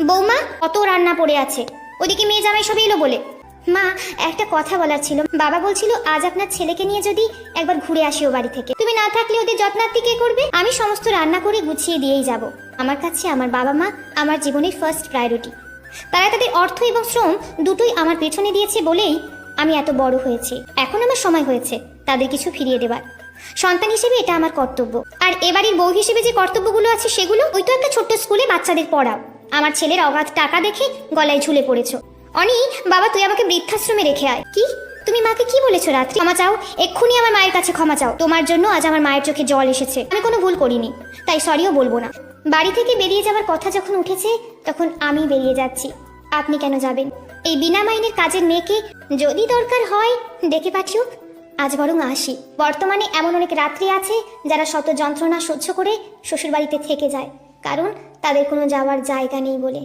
বৌমা, কত রান্না পড়ে আছে, ওদিকে মেয়ে জামাই সব এলো বলে। মা, একটা কথা বলার ছিল। বাবা বলছিল আজ আপনার ছেলেকে নিয়ে যদি একবার ঘুরে আসি ও বাড়ি থেকে। তুমি না থাকলে ওদের যত্নার্থী কে করবে? আমি সমস্ত রান্না করে গুছিয়ে দিয়েই যাব। আমার কাছে আমার বাবা মা আমার জীবনের ফার্স্ট প্রায়োরিটি। তারা তাদের অর্থ এবং শ্রম দুটোই আমার পেছনে দিয়েছে বলেই আমি এত বড় হয়েছি। এখন আমার সময় হয়েছে তাদের কিছু ফিরিয়ে দেবার। সন্তান হিসেবে এটা আমার কর্তব্য। আর এবাড়ির বউ হিসেবে যে কর্তব্যগুলো আছে সেগুলো, ওই তো একটা ছোট্ট স্কুলে বাচ্চাদের পড়াও। আমার ছেলের অগাধ টাকা দেখে গলায় ঝুলে পড়েছো। অনি, বাবা তুই আমাকে বৃদ্ধাশ্রমে রেখে আয়। কি? তুমি মাকে কি বলেছো রাত্রি? ক্ষমা চাও, এক্ষুনি আমার মায়ের কাছে ক্ষমা চাও। তোমার জন্য আজ আমার মায়ের চোখে জল এসেছে। আমি কোনো ভুল করিনি, তাই সরিও বলবো না। বাড়ি থেকে বেরিয়ে যাওয়ার কথা যখন উঠেছে তখন আমি বেরিয়ে যাচ্ছি। আপনি কেন যাবেন? এই বিনা মাইনের কাজের মেয়েকে যদি দরকার হয় ডেকে পাঠিও। আজ বরং আসি। বর্তমানে এমন অনেক রাত্রি আছে যারা শত যন্ত্রণা সহ্য করে শ্বশুরবাড়িতে থেকে যায়, কারণ তাদের কোনো যাওয়ার জায়গা নেই বলে।